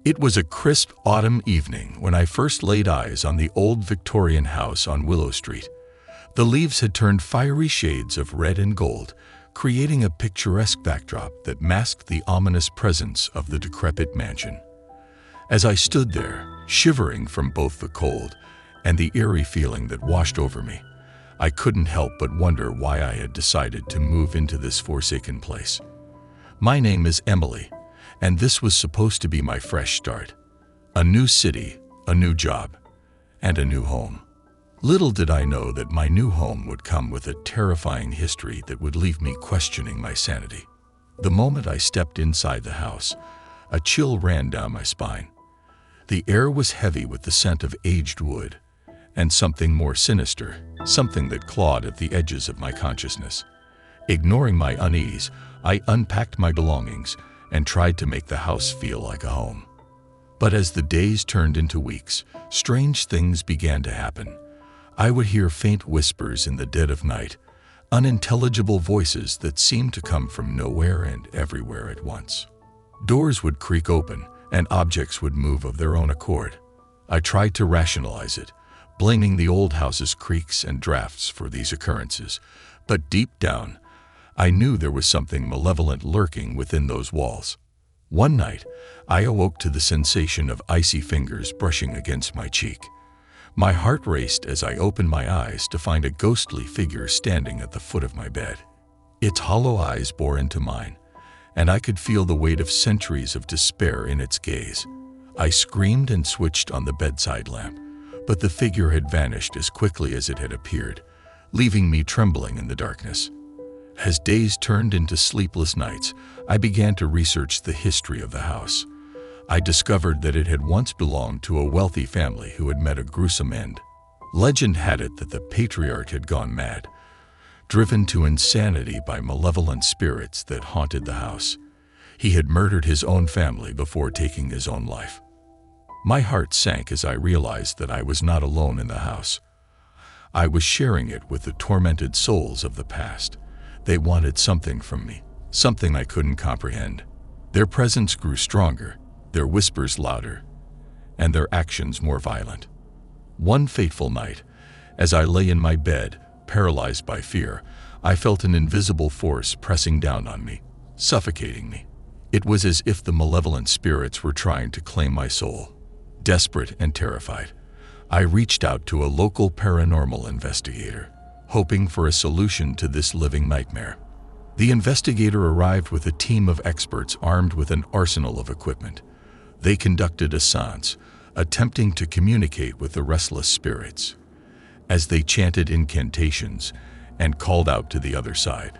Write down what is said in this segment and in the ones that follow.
It was a crisp autumn evening when I first laid eyes on the old Victorian house on Willow Street. The leaves had turned fiery shades of red and gold, creating a picturesque backdrop that masked the ominous presence of the decrepit mansion. As I stood there, shivering from both the cold and the eerie feeling that washed over me, I couldn't help but wonder why I had decided to move into this forsaken place. My name is Emily, and this was supposed to be my fresh start. A new city, a new job, and a new home. Little did I know that my new home would come with a terrifying history that would leave me questioning my sanity. The moment I stepped inside the house, a chill ran down my spine. The air was heavy with the scent of aged wood, and something more sinister, something that clawed at the edges of my consciousness. Ignoring my unease, I unpacked my belongings and tried to make the house feel like a home. But as the days turned into weeks, strange things began to happen. I would hear faint whispers in the dead of night, unintelligible voices that seemed to come from nowhere and everywhere at once. Doors would creak open, and objects would move of their own accord. I tried to rationalize it, blaming the old house's creaks and drafts for these occurrences, but deep down, I knew there was something malevolent lurking within those walls. One night, I awoke to the sensation of icy fingers brushing against my cheek. My heart raced as I opened my eyes to find a ghostly figure standing at the foot of my bed. Its hollow eyes bore into mine, and I could feel the weight of centuries of despair in its gaze. I screamed and switched on the bedside lamp, but the figure had vanished as quickly as it had appeared, leaving me trembling in the darkness. As days turned into sleepless nights, I began to research the history of the house. I discovered that it had once belonged to a wealthy family who had met a gruesome end. Legend had it that the patriarch had gone mad, driven to insanity by malevolent spirits that haunted the house. He had murdered his own family before taking his own life. My heart sank as I realized that I was not alone in the house. I was sharing it with the tormented souls of the past. They wanted something from me, something I couldn't comprehend. Their presence grew stronger, their whispers louder, and their actions more violent. One fateful night, as I lay in my bed, paralyzed by fear, I felt an invisible force pressing down on me, suffocating me. It was as if the malevolent spirits were trying to claim my soul. Desperate and terrified, I reached out to a local paranormal investigator, hoping for a solution to this living nightmare. The investigator arrived with a team of experts armed with an arsenal of equipment. They conducted a seance, attempting to communicate with the restless spirits. As they chanted incantations and called out to the other side,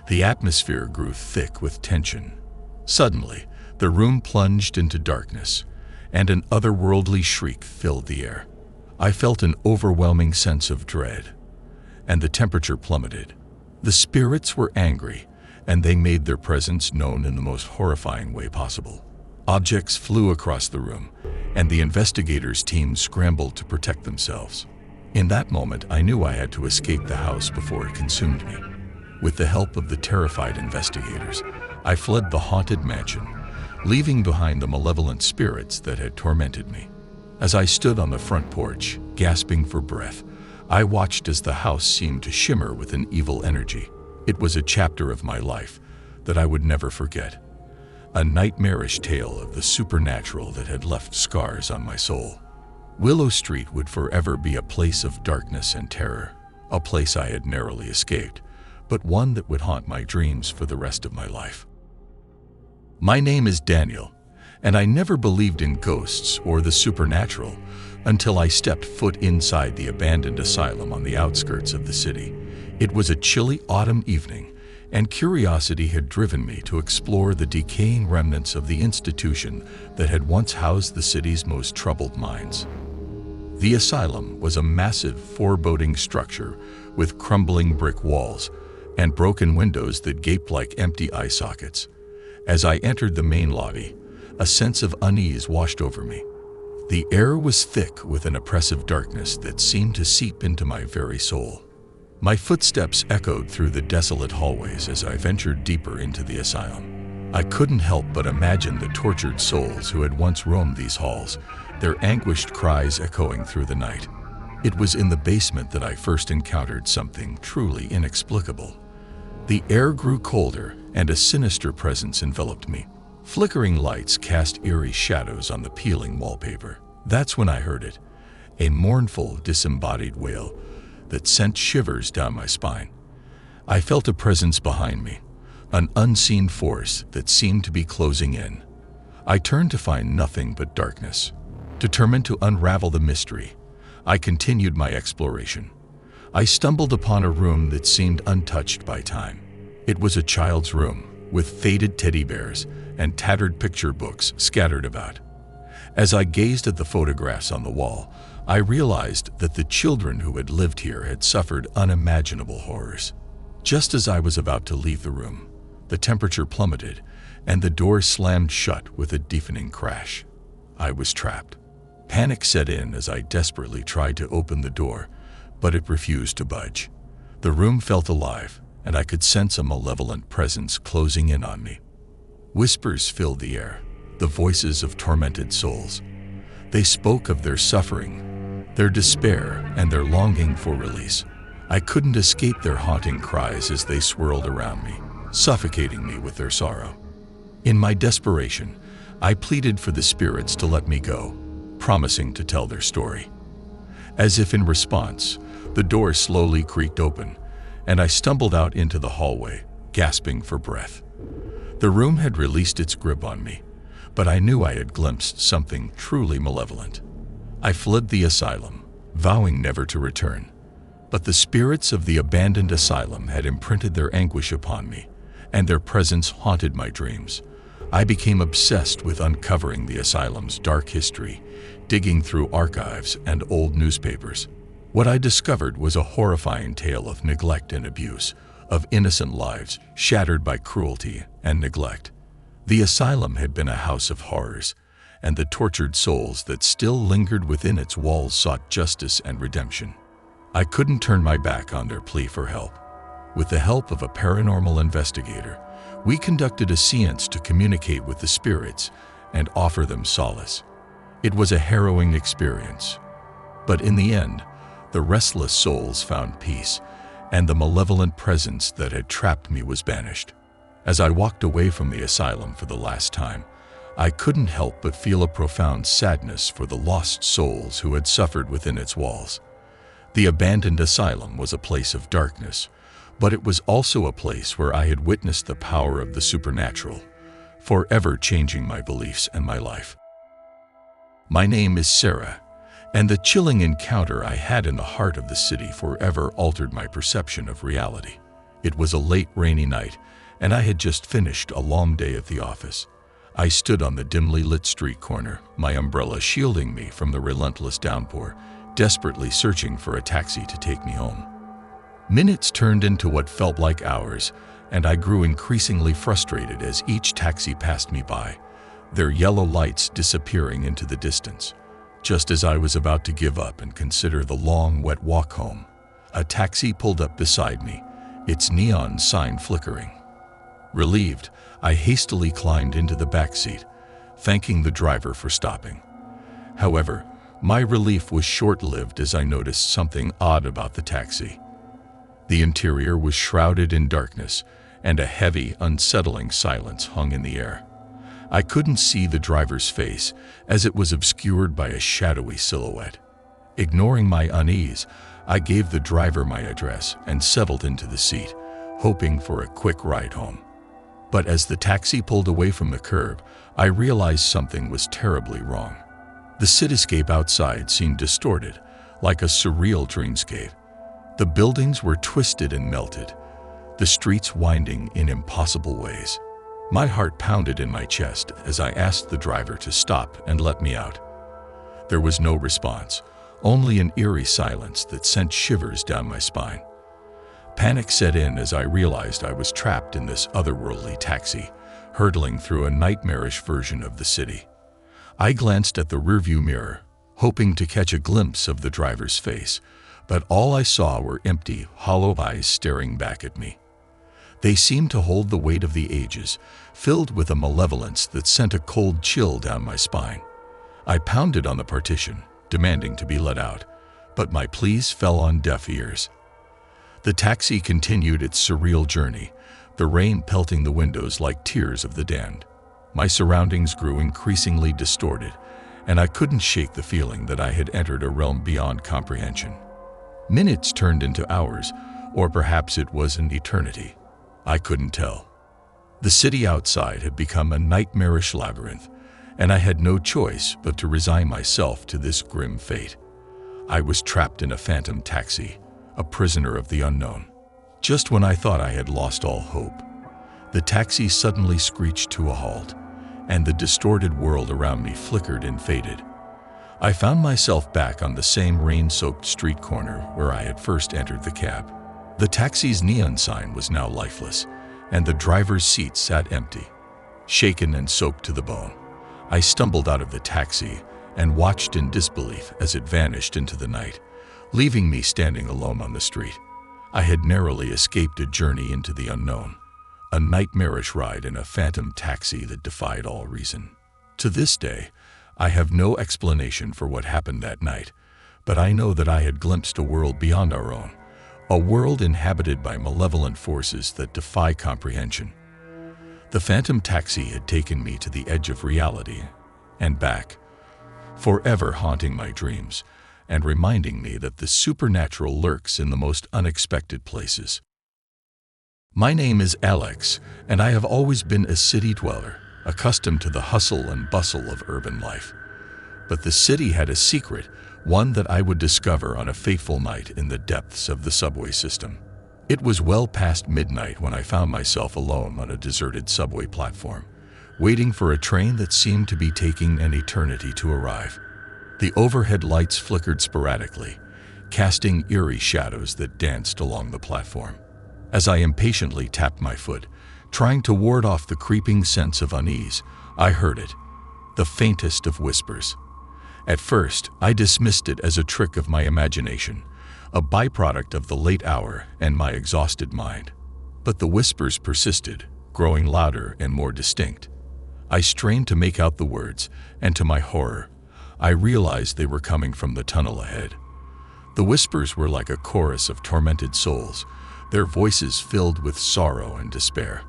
the atmosphere grew thick with tension. Suddenly, the room plunged into darkness, and an otherworldly shriek filled the air. I felt an overwhelming sense of dread, and the temperature plummeted. The spirits were angry, and they made their presence known in the most horrifying way possible. Objects flew across the room, and the investigators' team scrambled to protect themselves. In that moment, I knew I had to escape the house before it consumed me. With the help of the terrified investigators, I fled the haunted mansion, leaving behind the malevolent spirits that had tormented me. As I stood on the front porch, gasping for breath, I watched as the house seemed to shimmer with an evil energy. It was a chapter of my life that I would never forget, a nightmarish tale of the supernatural that had left scars on my soul. Willow Street would forever be a place of darkness and terror, a place I had narrowly escaped, but one that would haunt my dreams for the rest of my life. My name is Daniel, and I never believed in ghosts or the supernatural until I stepped foot inside the abandoned asylum on the outskirts of the city. It was a chilly autumn evening, and curiosity had driven me to explore the decaying remnants of the institution that had once housed the city's most troubled minds. The asylum was a massive, foreboding structure with crumbling brick walls and broken windows that gaped like empty eye sockets. As I entered the main lobby, a sense of unease washed over me. The air was thick with an oppressive darkness that seemed to seep into my very soul. My footsteps echoed through the desolate hallways as I ventured deeper into the asylum. I couldn't help but imagine the tortured souls who had once roamed these halls, their anguished cries echoing through the night. It was in the basement that I first encountered something truly inexplicable. The air grew colder, and a sinister presence enveloped me. Flickering lights cast eerie shadows on the peeling wallpaper. That's when I heard it, a mournful, disembodied wail that sent shivers down my spine. I felt a presence behind me, an unseen force that seemed to be closing in. I turned to find nothing but darkness. Determined to unravel the mystery, I continued my exploration. I stumbled upon a room that seemed untouched by time. It was a child's room, with faded teddy bears and tattered picture books scattered about. As I gazed at the photographs on the wall, I realized that the children who had lived here had suffered unimaginable horrors. Just as I was about to leave the room, the temperature plummeted and the door slammed shut with a deafening crash. I was trapped. Panic set in as I desperately tried to open the door, but it refused to budge. The room felt alive, and I could sense a malevolent presence closing in on me. Whispers filled the air, the voices of tormented souls. They spoke of their suffering, their despair, and their longing for release. I couldn't escape their haunting cries as they swirled around me, suffocating me with their sorrow. In my desperation, I pleaded for the spirits to let me go, promising to tell their story. As if in response, the door slowly creaked open, and I stumbled out into the hallway, gasping for breath. The room had released its grip on me, but I knew I had glimpsed something truly malevolent. I fled the asylum, vowing never to return. But the spirits of the abandoned asylum had imprinted their anguish upon me, and their presence haunted my dreams. I became obsessed with uncovering the asylum's dark history, digging through archives and old newspapers. What I discovered was a horrifying tale of neglect and abuse, of innocent lives shattered by cruelty and neglect. The asylum had been a house of horrors, and the tortured souls that still lingered within its walls sought justice and redemption. I couldn't turn my back on their plea for help. With the help of a paranormal investigator, we conducted a séance to communicate with the spirits and offer them solace. It was a harrowing experience, but in the end, the restless souls found peace, and the malevolent presence that had trapped me was banished. As I walked away from the asylum for the last time, I couldn't help but feel a profound sadness for the lost souls who had suffered within its walls. The abandoned asylum was a place of darkness, but it was also a place where I had witnessed the power of the supernatural, forever changing my beliefs and my life. My name is Sarah, and the chilling encounter I had in the heart of the city forever altered my perception of reality. It was a late rainy night, and I had just finished a long day at the office. I stood on the dimly lit street corner, my umbrella shielding me from the relentless downpour, desperately searching for a taxi to take me home. Minutes turned into what felt like hours, and I grew increasingly frustrated as each taxi passed me by, their yellow lights disappearing into the distance. Just as I was about to give up and consider the long, wet walk home, a taxi pulled up beside me, its neon sign flickering. Relieved, I hastily climbed into the back seat, thanking the driver for stopping. However, my relief was short-lived as I noticed something odd about the taxi. The interior was shrouded in darkness, and a heavy, unsettling silence hung in the air. I couldn't see the driver's face, as it was obscured by a shadowy silhouette. Ignoring my unease, I gave the driver my address and settled into the seat, hoping for a quick ride home. But as the taxi pulled away from the curb, I realized something was terribly wrong. The cityscape outside seemed distorted, like a surreal dreamscape. The buildings were twisted and melted, the streets winding in impossible ways. My heart pounded in my chest as I asked the driver to stop and let me out. There was no response, only an eerie silence that sent shivers down my spine. Panic set in as I realized I was trapped in this otherworldly taxi, hurtling through a nightmarish version of the city. I glanced at the rearview mirror, hoping to catch a glimpse of the driver's face, but all I saw were empty, hollow eyes staring back at me. They seemed to hold the weight of the ages, filled with a malevolence that sent a cold chill down my spine. I pounded on the partition, demanding to be let out, but my pleas fell on deaf ears. The taxi continued its surreal journey, the rain pelting the windows like tears of the damned. My surroundings grew increasingly distorted, and I couldn't shake the feeling that I had entered a realm beyond comprehension. Minutes turned into hours, or perhaps it was an eternity. I couldn't tell. The city outside had become a nightmarish labyrinth, and I had no choice but to resign myself to this grim fate. I was trapped in a phantom taxi, a prisoner of the unknown. Just when I thought I had lost all hope, the taxi suddenly screeched to a halt, and the distorted world around me flickered and faded. I found myself back on the same rain-soaked street corner where I had first entered the cab. The taxi's neon sign was now lifeless, and the driver's seat sat empty. Shaken and soaked to the bone, I stumbled out of the taxi and watched in disbelief as it vanished into the night, leaving me standing alone on the street. I had narrowly escaped a journey into the unknown, a nightmarish ride in a phantom taxi that defied all reason. To this day, I have no explanation for what happened that night, but I know that I had glimpsed a world beyond our own, a world inhabited by malevolent forces that defy comprehension. The phantom taxi had taken me to the edge of reality and back, forever haunting my dreams and reminding me that the supernatural lurks in the most unexpected places. My name is Alex, and I have always been a city dweller, accustomed to the hustle and bustle of urban life. But the city had a secret, one that I would discover on a fateful night in the depths of the subway system. It was well past midnight when I found myself alone on a deserted subway platform, waiting for a train that seemed to be taking an eternity to arrive. The overhead lights flickered sporadically, casting eerie shadows that danced along the platform. As I impatiently tapped my foot, trying to ward off the creeping sense of unease, I heard it, the faintest of whispers. At first, I dismissed it as a trick of my imagination, a byproduct of the late hour and my exhausted mind. But the whispers persisted, growing louder and more distinct. I strained to make out the words, and to my horror, I realized they were coming from the tunnel ahead. The whispers were like a chorus of tormented souls, their voices filled with sorrow and despair.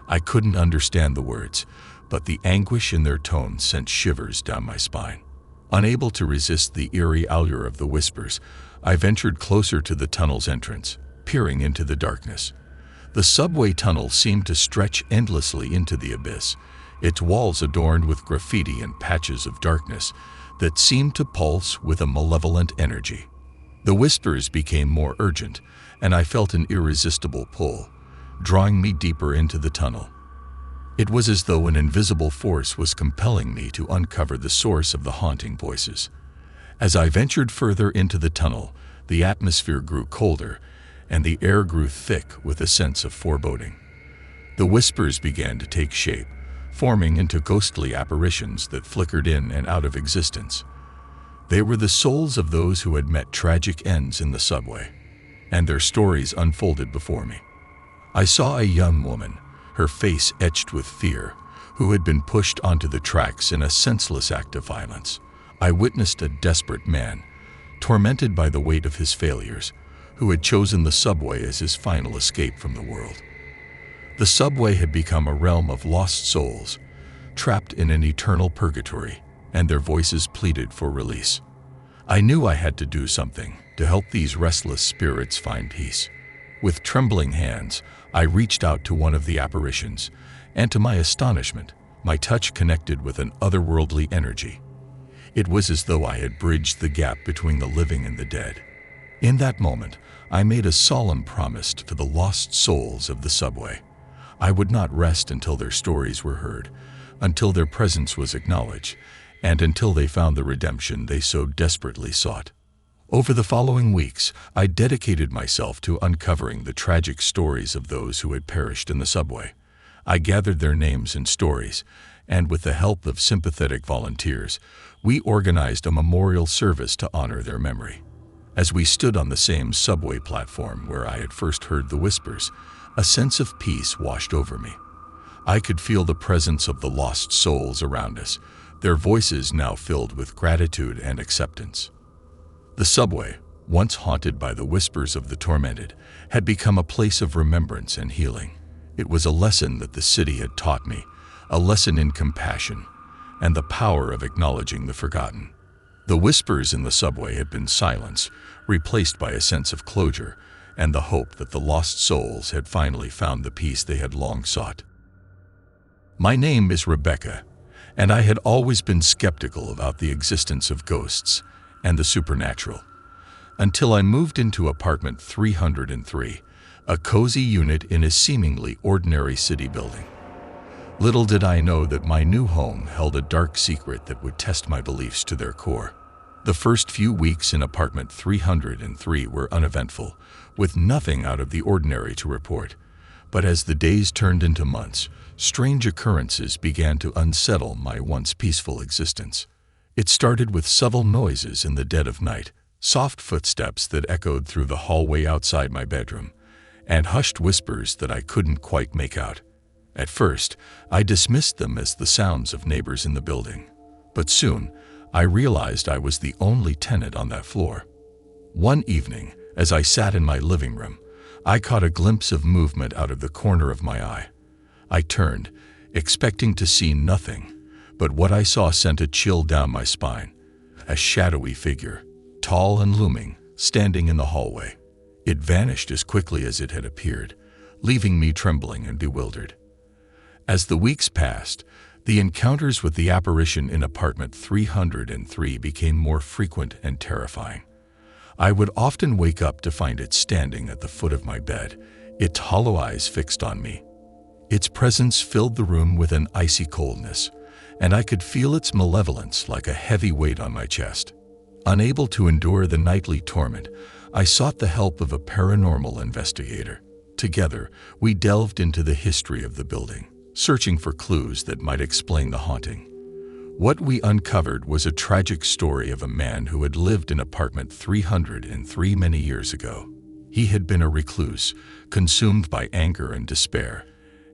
I couldn't understand the words, but the anguish in their tone sent shivers down my spine. Unable to resist the eerie allure of the whispers, I ventured closer to the tunnel's entrance, peering into the darkness. The subway tunnel seemed to stretch endlessly into the abyss, its walls adorned with graffiti and patches of darkness that seemed to pulse with a malevolent energy. The whispers became more urgent, and I felt an irresistible pull, drawing me deeper into the tunnel. It was as though an invisible force was compelling me to uncover the source of the haunting voices. As I ventured further into the tunnel, the atmosphere grew colder, and the air grew thick with a sense of foreboding. The whispers began to take shape, forming into ghostly apparitions that flickered in and out of existence. They were the souls of those who had met tragic ends in the subway, and their stories unfolded before me. I saw a young woman, her face etched with fear, who had been pushed onto the tracks in a senseless act of violence. I witnessed a desperate man, tormented by the weight of his failures, who had chosen the subway as his final escape from the world. The subway had become a realm of lost souls, trapped in an eternal purgatory, and their voices pleaded for release. I knew I had to do something to help these restless spirits find peace. With trembling hands, I reached out to one of the apparitions, and to my astonishment, my touch connected with an otherworldly energy. It was as though I had bridged the gap between the living and the dead. In that moment, I made a solemn promise to the lost souls of the subway. I would not rest until their stories were heard, until their presence was acknowledged, and until they found the redemption they so desperately sought. Over the following weeks, I dedicated myself to uncovering the tragic stories of those who had perished in the subway. I gathered their names and stories, and with the help of sympathetic volunteers, we organized a memorial service to honor their memory. As we stood on the same subway platform where I had first heard the whispers, A sense of peace washed over me. I could feel the presence of the lost souls around us, their voices now filled with gratitude and acceptance. The subway, once haunted by the whispers of the tormented, had become a place of remembrance and healing. It was a lesson that the city had taught me, a lesson in compassion and the power of acknowledging the forgotten. The whispers in the subway had been silence, replaced by a sense of closure and the hope that the lost souls had finally found the peace they had long sought. My name is Rebecca, and I had always been skeptical about the existence of ghosts and the supernatural, until I moved into apartment 303, a cozy unit in a seemingly ordinary city building. Little did I know that my new home held a dark secret that would test my beliefs to their core. The first few weeks in apartment 303 were uneventful, with nothing out of the ordinary to report. But as the days turned into months, strange occurrences began to unsettle my once peaceful existence. It started with subtle noises in the dead of night, soft footsteps that echoed through the hallway outside my bedroom, and hushed whispers that I couldn't quite make out. At first, I dismissed them as the sounds of neighbors in the building, but soon I realized I was the only tenant on that floor. One evening, as I sat in my living room, I caught a glimpse of movement out of the corner of my eye. I turned, expecting to see nothing, but what I saw sent a chill down my spine. A shadowy figure, tall and looming, standing in the hallway. It vanished as quickly as it had appeared, leaving me trembling and bewildered. As the weeks passed, the encounters with the apparition in apartment 303 became more frequent and terrifying. I would often wake up to find it standing at the foot of my bed, its hollow eyes fixed on me. Its presence filled the room with an icy coldness, and I could feel its malevolence like a heavy weight on my chest. Unable to endure the nightly torment, I sought the help of a paranormal investigator. Together, we delved into the history of the building, searching for clues that might explain the haunting. What we uncovered was a tragic story of a man who had lived in apartment 303 many years ago. He had been a recluse, consumed by anger and despair,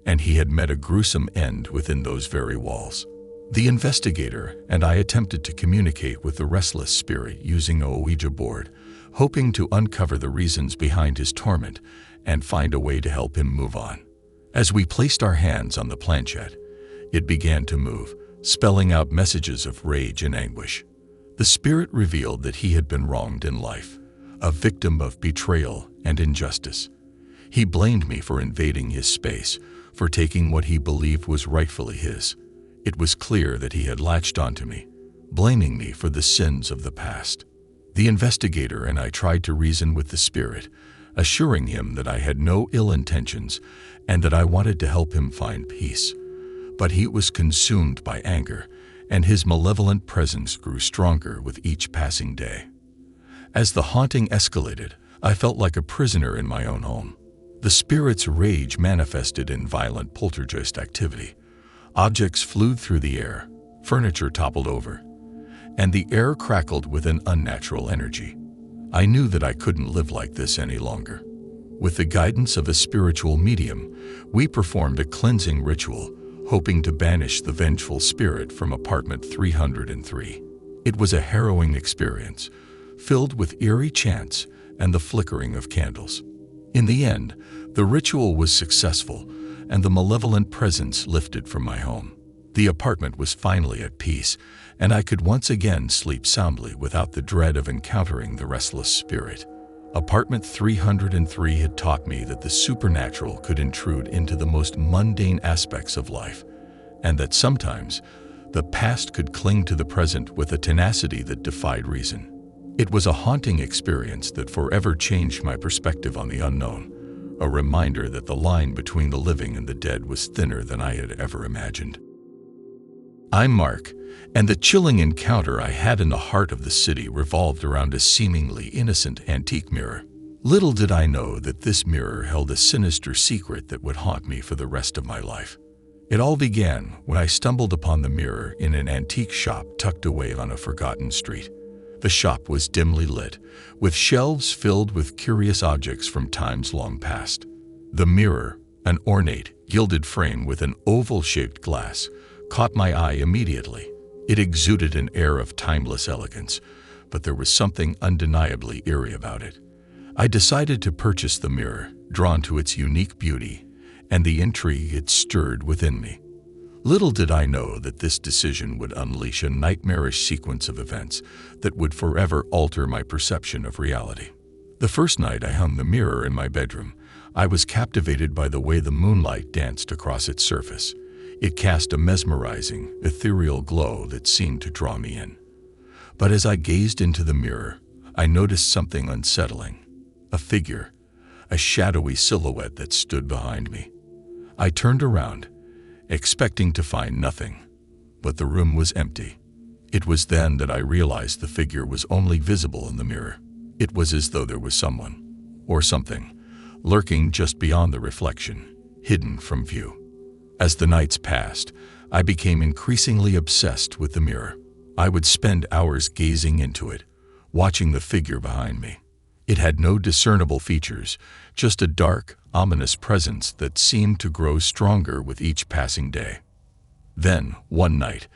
and he had met a gruesome end within those very walls. The investigator and I attempted to communicate with the restless spirit using a Ouija board, hoping to uncover the reasons behind his torment and find a way to help him move on. As we placed our hands on the planchette, it began to move, spelling out messages of rage and anguish. The spirit revealed that he had been wronged in life, a victim of betrayal and injustice. He blamed me for invading his space, for taking what he believed was rightfully his. It was clear that he had latched onto me, blaming me for the sins of the past. The investigator and I tried to reason with the spirit, assuring him that I had no ill intentions and that I wanted to help him find peace. But he was consumed by anger, and his malevolent presence grew stronger with each passing day. As the haunting escalated, I felt like a prisoner in my own home. The spirit's rage manifested in violent poltergeist activity. Objects flew through the air, furniture toppled over, and the air crackled with an unnatural energy. I knew that I couldn't live like this any longer. With the guidance of a spiritual medium, we performed a cleansing ritual, hoping to banish the vengeful spirit from apartment 303. It was a harrowing experience, filled with eerie chants and the flickering of candles. In the end, the ritual was successful, and the malevolent presence lifted from my home. The apartment was finally at peace, and I could once again sleep soundly without the dread of encountering the restless spirit. Apartment 303 had taught me that the supernatural could intrude into the most mundane aspects of life, and that sometimes the past could cling to the present with a tenacity that defied reason. It was a haunting experience that forever changed my perspective on the unknown, a reminder that the line between the living and the dead was thinner than I had ever imagined. I'm Mark, and the chilling encounter I had in the heart of the city revolved around a seemingly innocent antique mirror. Little did I know that this mirror held a sinister secret that would haunt me for the rest of my life. It all began when I stumbled upon the mirror in an antique shop tucked away on a forgotten street. The shop was dimly lit, with shelves filled with curious objects from times long past. The mirror, an ornate, gilded frame with an oval-shaped glass, caught my eye immediately. It exuded an air of timeless elegance, but there was something undeniably eerie about it. I decided to purchase the mirror, drawn to its unique beauty and the intrigue it stirred within me. Little did I know that this decision would unleash a nightmarish sequence of events that would forever alter my perception of reality. The first night I hung the mirror in my bedroom, I was captivated by the way the moonlight danced across its surface. It cast a mesmerizing, ethereal glow that seemed to draw me in. But as I gazed into the mirror, I noticed something unsettling. A figure, a shadowy silhouette that stood behind me. I turned around, expecting to find nothing, but the room was empty. It was then that I realized the figure was only visible in the mirror. It was as though there was someone, or something, lurking just beyond the reflection, hidden from view. As the nights passed, I became increasingly obsessed with the mirror. I would spend hours gazing into it, watching the figure behind me. It had no discernible features, just a dark, ominous presence that seemed to grow stronger with each passing day. Then, one night,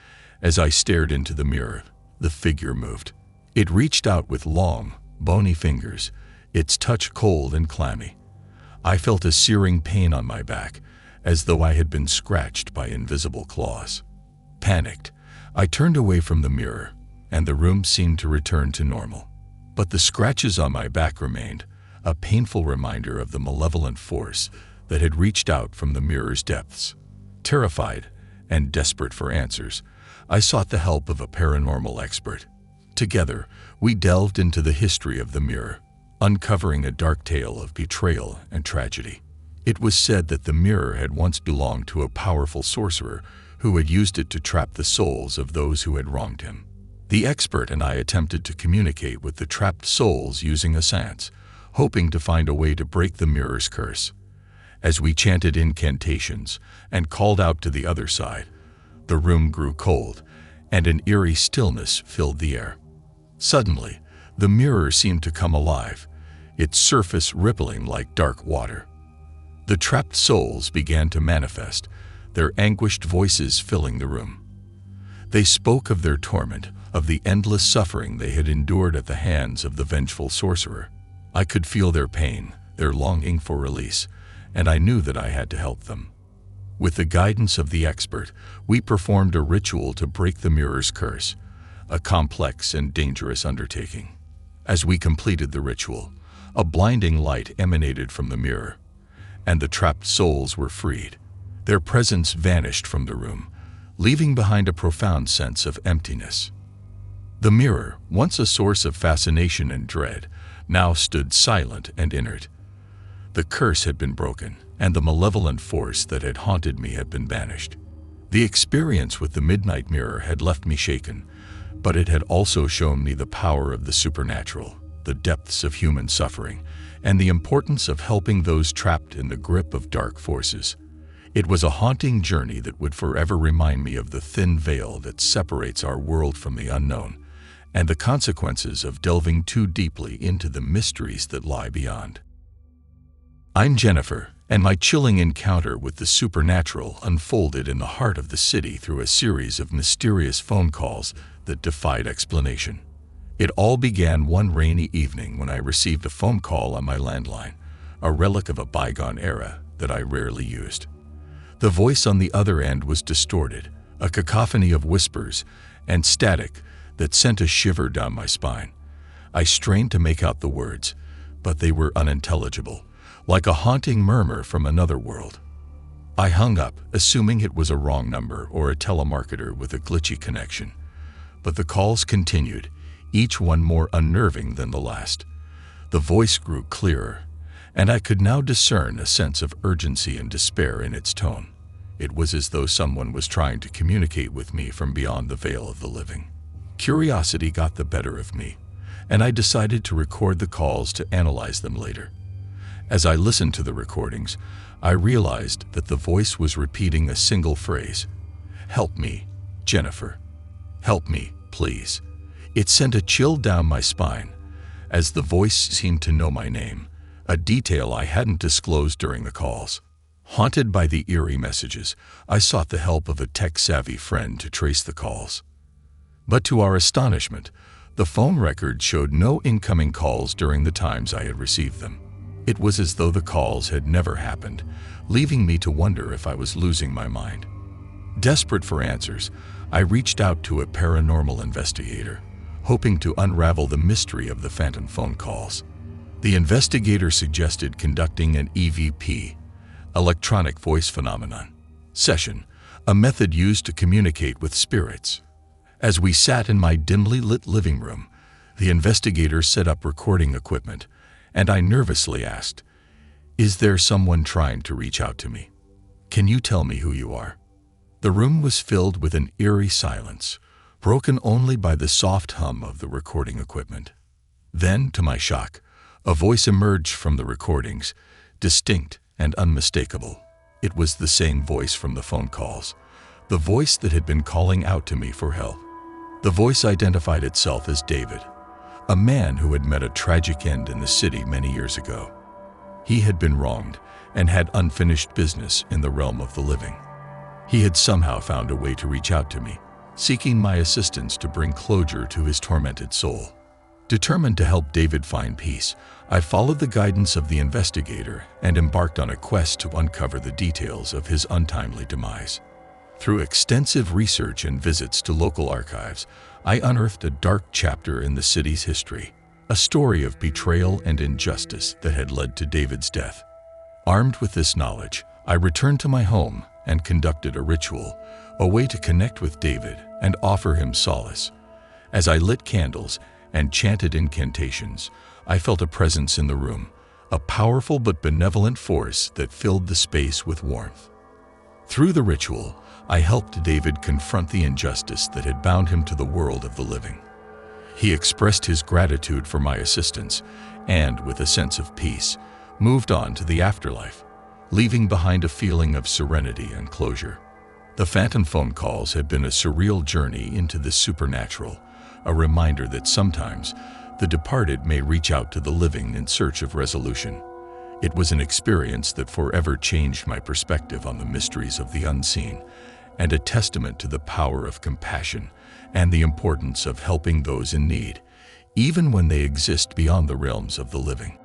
as I stared into the mirror, the figure moved. It reached out with long, bony fingers, its touch cold and clammy. I felt a searing pain on my back, as though I had been scratched by invisible claws. Panicked, I turned away from the mirror, and the room seemed to return to normal. But the scratches on my back remained, a painful reminder of the malevolent force that had reached out from the mirror's depths. Terrified and desperate for answers, I sought the help of a paranormal expert. Together, we delved into the history of the mirror, uncovering a dark tale of betrayal and tragedy. It was said that the mirror had once belonged to a powerful sorcerer who had used it to trap the souls of those who had wronged him. The expert and I attempted to communicate with the trapped souls using a seance, hoping to find a way to break the mirror's curse. As we chanted incantations and called out to the other side, the room grew cold, and an eerie stillness filled the air. Suddenly, the mirror seemed to come alive, its surface rippling like dark water. The trapped souls began to manifest, their anguished voices filling the room. They spoke of their torment, of the endless suffering they had endured at the hands of the vengeful sorcerer. I could feel their pain, their longing for release, and I knew that I had to help them. With the guidance of the expert, we performed a ritual to break the mirror's curse, a complex and dangerous undertaking. As we completed the ritual, a blinding light emanated from the mirror, and the trapped souls were freed. Their presence vanished from the room, leaving behind a profound sense of emptiness. The mirror, once a source of fascination and dread, now stood silent and inert. The curse had been broken, and the malevolent force that had haunted me had been banished. The experience with the midnight mirror had left me shaken, but it had also shown me the power of the supernatural, the depths of human suffering, and the importance of helping those trapped in the grip of dark forces. It was a haunting journey that would forever remind me of the thin veil that separates our world from the unknown, and the consequences of delving too deeply into the mysteries that lie beyond. I'm Jennifer, and my chilling encounter with the supernatural unfolded in the heart of the city through a series of mysterious phone calls that defied explanation. It all began one rainy evening when I received a phone call on my landline, a relic of a bygone era that I rarely used. The voice on the other end was distorted, a cacophony of whispers and static that sent a shiver down my spine. I strained to make out the words, but they were unintelligible, like a haunting murmur from another world. I hung up, assuming it was a wrong number or a telemarketer with a glitchy connection. But the calls continued, each one more unnerving than the last. The voice grew clearer, and I could now discern a sense of urgency and despair in its tone. It was as though someone was trying to communicate with me from beyond the veil of the living. Curiosity got the better of me, and I decided to record the calls to analyze them later. As I listened to the recordings, I realized that the voice was repeating a single phrase: "Help me, Jennifer. Help me, please." It sent a chill down my spine, as the voice seemed to know my name, a detail I hadn't disclosed during the calls. Haunted by the eerie messages, I sought the help of a tech-savvy friend to trace the calls. But to our astonishment, the phone record showed no incoming calls during the times I had received them. It was as though the calls had never happened, leaving me to wonder if I was losing my mind. Desperate for answers, I reached out to a paranormal investigator, hoping to unravel the mystery of the phantom phone calls. The investigator suggested conducting an EVP, electronic voice phenomenon, session, a method used to communicate with spirits. As we sat in my dimly lit living room, the investigator set up recording equipment, and I nervously asked, "Is there someone trying to reach out to me? Can you tell me who you are?" The room was filled with an eerie silence, broken only by the soft hum of the recording equipment. Then, to my shock, a voice emerged from the recordings, distinct and unmistakable. It was the same voice from the phone calls, the voice that had been calling out to me for help. The voice identified itself as David, a man who had met a tragic end in the city many years ago. He had been wronged and had unfinished business in the realm of the living. He had somehow found a way to reach out to me, seeking my assistance to bring closure to his tormented soul. Determined to help David find peace, I followed the guidance of the investigator and embarked on a quest to uncover the details of his untimely demise. Through extensive research and visits to local archives, I unearthed a dark chapter in the city's history, a story of betrayal and injustice that had led to David's death. Armed with this knowledge, I returned to my home and conducted a ritual, a way to connect with David and offer him solace. As I lit candles and chanted incantations, I felt a presence in the room, a powerful but benevolent force that filled the space with warmth. Through the ritual, I helped David confront the injustice that had bound him to the world of the living. He expressed his gratitude for my assistance and, with a sense of peace, moved on to the afterlife, leaving behind a feeling of serenity and closure. The phantom phone calls had been a surreal journey into the supernatural, a reminder that sometimes the departed may reach out to the living in search of resolution. It was an experience that forever changed my perspective on the mysteries of the unseen, and a testament to the power of compassion and the importance of helping those in need, even when they exist beyond the realms of the living.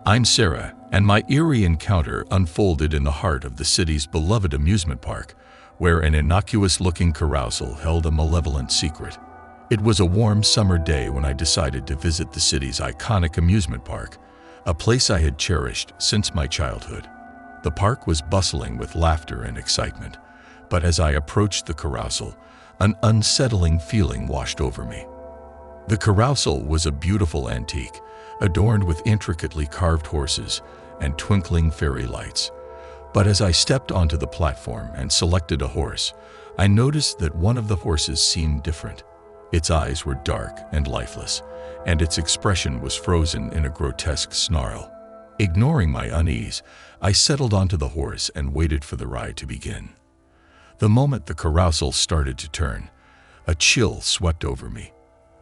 I'm Sarah, and my eerie encounter unfolded in the heart of the city's beloved amusement park, where an innocuous-looking carousel held a malevolent secret. It was a warm summer day when I decided to visit the city's iconic amusement park, a place I had cherished since my childhood. The park was bustling with laughter and excitement, but as I approached the carousel, an unsettling feeling washed over me. The carousel was a beautiful antique, adorned with intricately carved horses and twinkling fairy lights. But as I stepped onto the platform and selected a horse, I noticed that one of the horses seemed different. Its eyes were dark and lifeless, and its expression was frozen in a grotesque snarl. Ignoring my unease, I settled onto the horse and waited for the ride to begin. The moment the carousel started to turn, a chill swept over me.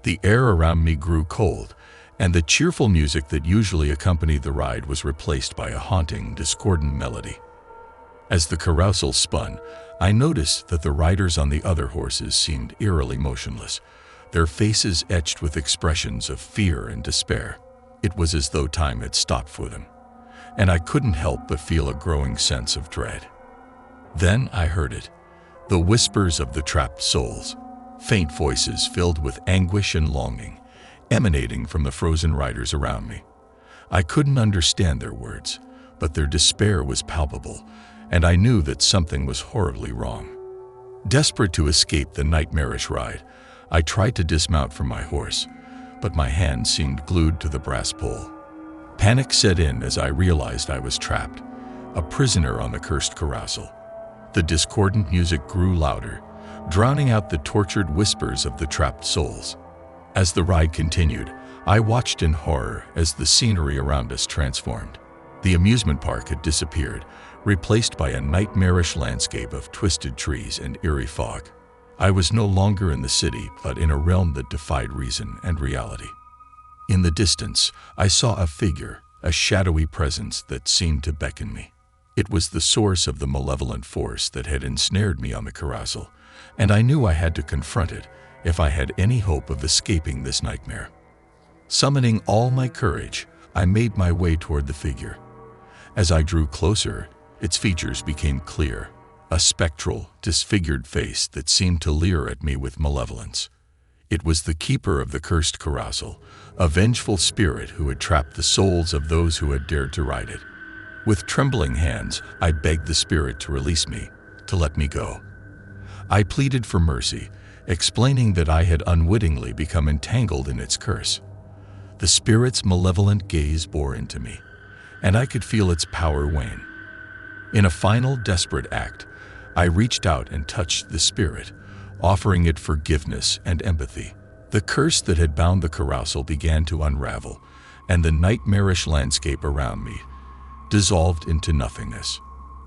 The air around me grew cold, and the cheerful music that usually accompanied the ride was replaced by a haunting, discordant melody. As the carousel spun, I noticed that the riders on the other horses seemed eerily motionless, their faces etched with expressions of fear and despair. It was as though time had stopped for them, and I couldn't help but feel a growing sense of dread. Then I heard it, the whispers of the trapped souls, faint voices filled with anguish and longing, emanating from the frozen riders around me. I couldn't understand their words, but their despair was palpable, and I knew that something was horribly wrong. Desperate to escape the nightmarish ride, I tried to dismount from my horse, but my hand seemed glued to the brass pole. Panic set in as I realized I was trapped, a prisoner on the cursed carousel. The discordant music grew louder, drowning out the tortured whispers of the trapped souls. As the ride continued, I watched in horror as the scenery around us transformed. The amusement park had disappeared, replaced by a nightmarish landscape of twisted trees and eerie fog. I was no longer in the city, but in a realm that defied reason and reality. In the distance, I saw a figure, a shadowy presence that seemed to beckon me. It was the source of the malevolent force that had ensnared me on the carousel, and I knew I had to confront it if I had any hope of escaping this nightmare. Summoning all my courage, I made my way toward the figure. As I drew closer, its features became clear, a spectral, disfigured face that seemed to leer at me with malevolence. It was the keeper of the cursed carousel, a vengeful spirit who had trapped the souls of those who had dared to ride it. With trembling hands, I begged the spirit to release me, to let me go. I pleaded for mercy, explaining that I had unwittingly become entangled in its curse. The spirit's malevolent gaze bore into me, and I could feel its power wane. In a final, desperate act, I reached out and touched the spirit, offering it forgiveness and empathy. The curse that had bound the carousel began to unravel, and the nightmarish landscape around me dissolved into nothingness.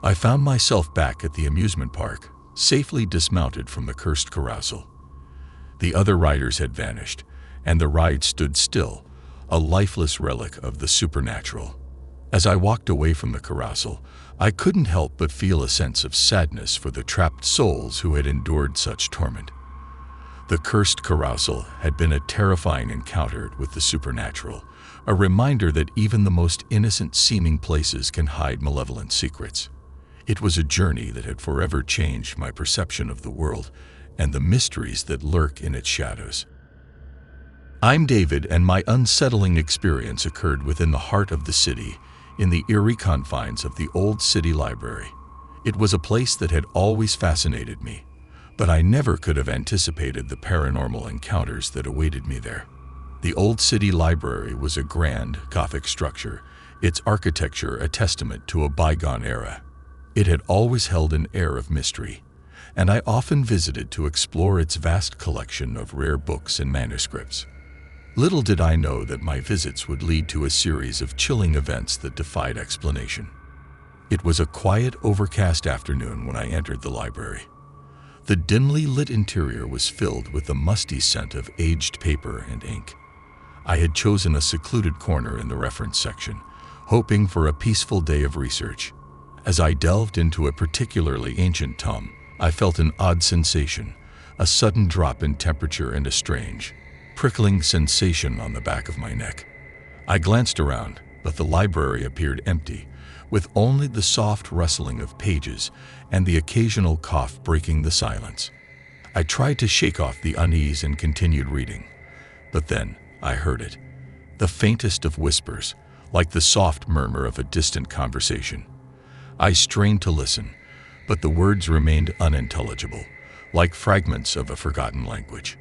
I found myself back at the amusement park, safely dismounted from the cursed carousel. The other riders had vanished, and the ride stood still, a lifeless relic of the supernatural. As I walked away from the carousel, I couldn't help but feel a sense of sadness for the trapped souls who had endured such torment. The cursed carousel had been a terrifying encounter with the supernatural, a reminder that even the most innocent-seeming places can hide malevolent secrets. It was a journey that had forever changed my perception of the world and the mysteries that lurk in its shadows. I'm David, and my unsettling experience occurred within the heart of the city, in the eerie confines of the old city library. It was a place that had always fascinated me, but I never could have anticipated the paranormal encounters that awaited me there. The old city library was a grand, Gothic structure, its architecture a testament to a bygone era. It had always held an air of mystery, and I often visited to explore its vast collection of rare books and manuscripts. Little did I know that my visits would lead to a series of chilling events that defied explanation. It was a quiet, overcast afternoon when I entered the library. The dimly lit interior was filled with the musty scent of aged paper and ink. I had chosen a secluded corner in the reference section, hoping for a peaceful day of research. As I delved into a particularly ancient tome, I felt an odd sensation, a sudden drop in temperature and a strange, prickling sensation on the back of my neck. I glanced around, but the library appeared empty, with only the soft rustling of pages and the occasional cough breaking the silence. I tried to shake off the unease and continued reading, but then I heard it, the faintest of whispers, like the soft murmur of a distant conversation. I strained to listen, but the words remained unintelligible, like fragments of a forgotten language.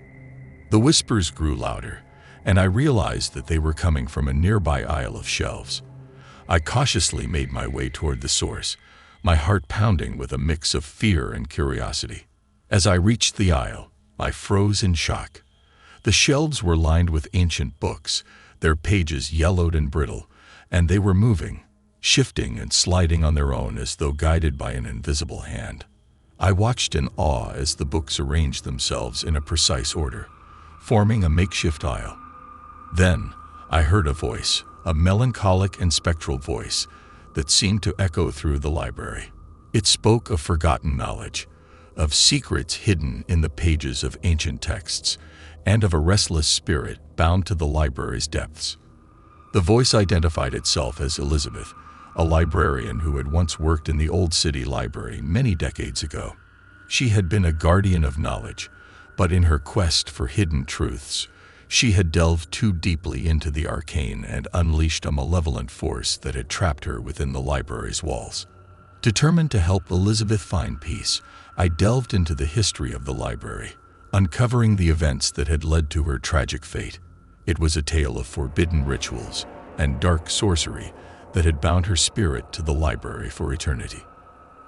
The whispers grew louder, and I realized that they were coming from a nearby aisle of shelves. I cautiously made my way toward the source, my heart pounding with a mix of fear and curiosity. As I reached the aisle, I froze in shock. The shelves were lined with ancient books, their pages yellowed and brittle, and they were moving, shifting and sliding on their own as though guided by an invisible hand. I watched in awe as the books arranged themselves in a precise order, forming a makeshift aisle. Then I heard a voice, a melancholic and spectral voice that seemed to echo through the library. It spoke of forgotten knowledge, of secrets hidden in the pages of ancient texts, and of a restless spirit bound to the library's depths. The voice identified itself as Elizabeth, a librarian who had once worked in the old city library many decades ago. She had been a guardian of knowledge, but in her quest for hidden truths, she had delved too deeply into the arcane and unleashed a malevolent force that had trapped her within the library's walls. Determined to help Elizabeth find peace, I delved into the history of the library, uncovering the events that had led to her tragic fate. It was a tale of forbidden rituals and dark sorcery that had bound her spirit to the library for eternity.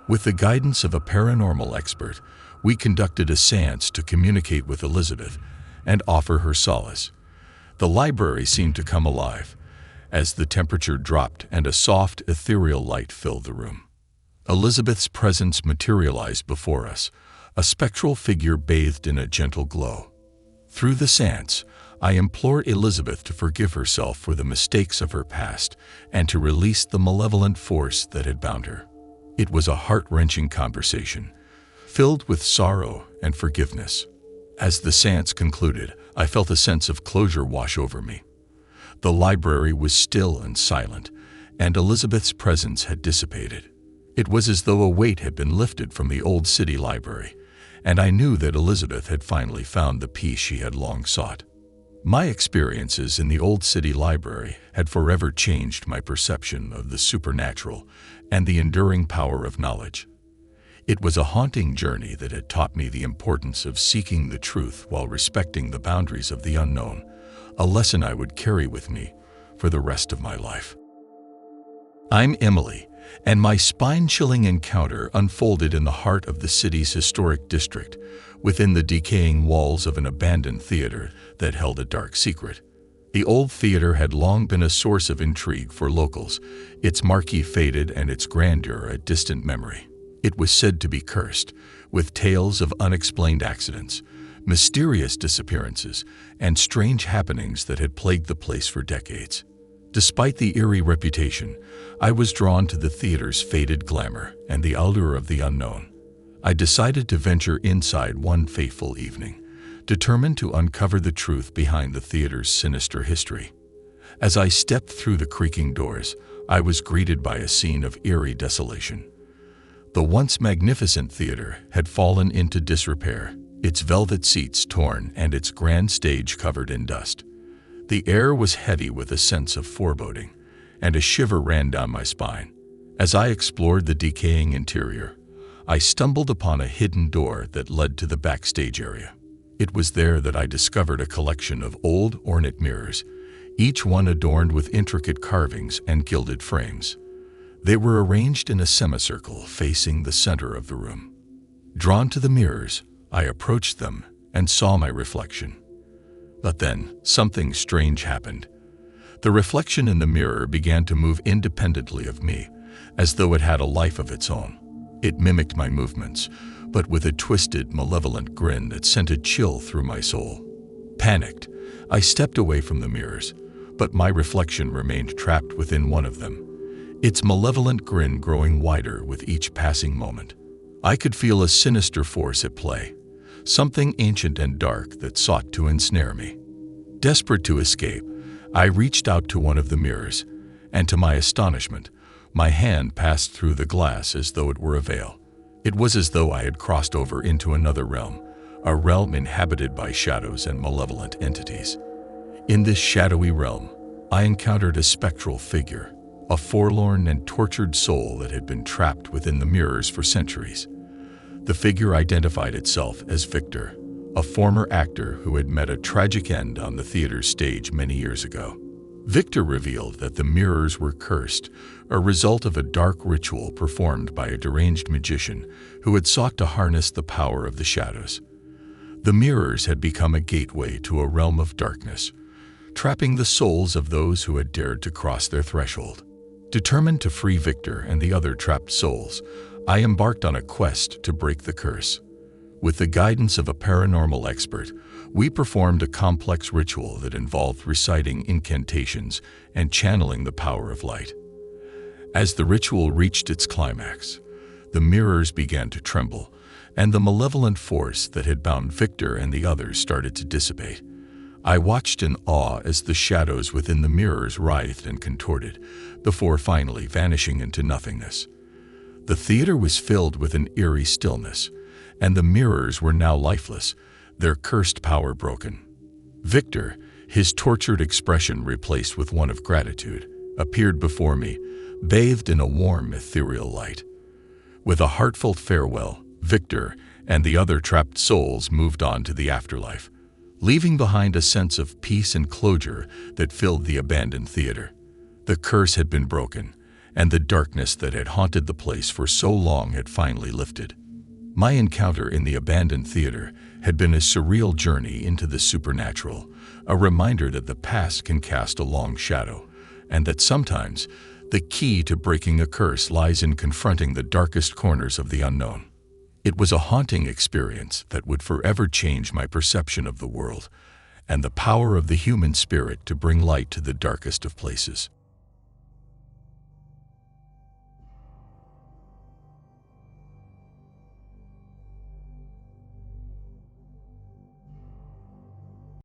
With the guidance of a paranormal expert, we conducted a seance to communicate with Elizabeth and offer her solace. The library seemed to come alive as the temperature dropped and a soft, ethereal light filled the room. Elizabeth's presence materialized before us, a spectral figure bathed in a gentle glow. Through the seance, I implored Elizabeth to forgive herself for the mistakes of her past and to release the malevolent force that had bound her. It was a heart-wrenching conversation, filled with sorrow and forgiveness. As the seance concluded, I felt a sense of closure wash over me. The library was still and silent, and Elizabeth's presence had dissipated. It was as though a weight had been lifted from the old city library, and I knew that Elizabeth had finally found the peace she had long sought. My experiences in the old city library had forever changed my perception of the supernatural and the enduring power of knowledge. It was a haunting journey that had taught me the importance of seeking the truth while respecting the boundaries of the unknown, a lesson I would carry with me for the rest of my life. I'm Emily, and my spine-chilling encounter unfolded in the heart of the city's historic district, within the decaying walls of an abandoned theater that held a dark secret. The old theater had long been a source of intrigue for locals, its marquee faded and its grandeur a distant memory. It was said to be cursed, with tales of unexplained accidents, mysterious disappearances, and strange happenings that had plagued the place for decades. Despite the eerie reputation, I was drawn to the theater's faded glamour and the allure of the unknown. I decided to venture inside one fateful evening, determined to uncover the truth behind the theater's sinister history. As I stepped through the creaking doors, I was greeted by a scene of eerie desolation. The once magnificent theater had fallen into disrepair, its velvet seats torn and its grand stage covered in dust. The air was heavy with a sense of foreboding, and a shiver ran down my spine. As I explored the decaying interior, I stumbled upon a hidden door that led to the backstage area. It was there that I discovered a collection of old, ornate mirrors, each one adorned with intricate carvings and gilded frames. They were arranged in a semicircle facing the center of the room. Drawn to the mirrors, I approached them and saw my reflection. But then, something strange happened. The reflection in the mirror began to move independently of me, as though it had a life of its own. It mimicked my movements, but with a twisted, malevolent grin that sent a chill through my soul. Panicked, I stepped away from the mirrors, but my reflection remained trapped within one of them, its malevolent grin growing wider with each passing moment. I could feel a sinister force at play, something ancient and dark that sought to ensnare me. Desperate to escape, I reached out to one of the mirrors, and to my astonishment, my hand passed through the glass as though it were a veil. It was as though I had crossed over into another realm, a realm inhabited by shadows and malevolent entities. In this shadowy realm, I encountered a spectral figure, a forlorn and tortured soul that had been trapped within the mirrors for centuries. The figure identified itself as Victor, a former actor who had met a tragic end on the theater's stage many years ago. Victor revealed that the mirrors were cursed, a result of a dark ritual performed by a deranged magician who had sought to harness the power of the shadows. The mirrors had become a gateway to a realm of darkness, trapping the souls of those who had dared to cross their threshold. Determined to free Victor and the other trapped souls, I embarked on a quest to break the curse. With the guidance of a paranormal expert, we performed a complex ritual that involved reciting incantations and channeling the power of light. As the ritual reached its climax, the mirrors began to tremble, and the malevolent force that had bound Victor and the others started to dissipate. I watched in awe as the shadows within the mirrors writhed and contorted, before finally vanishing into nothingness. The theater was filled with an eerie stillness, and the mirrors were now lifeless, their cursed power broken. Victor, his tortured expression replaced with one of gratitude, appeared before me, bathed in a warm, ethereal light. With a heartfelt farewell, Victor and the other trapped souls moved on to the afterlife, leaving behind a sense of peace and closure that filled the abandoned theater. The curse had been broken, and the darkness that had haunted the place for so long had finally lifted. My encounter in the abandoned theater had been a surreal journey into the supernatural, a reminder that the past can cast a long shadow, and that sometimes the key to breaking a curse lies in confronting the darkest corners of the unknown. It was a haunting experience that would forever change my perception of the world and the power of the human spirit to bring light to the darkest of places.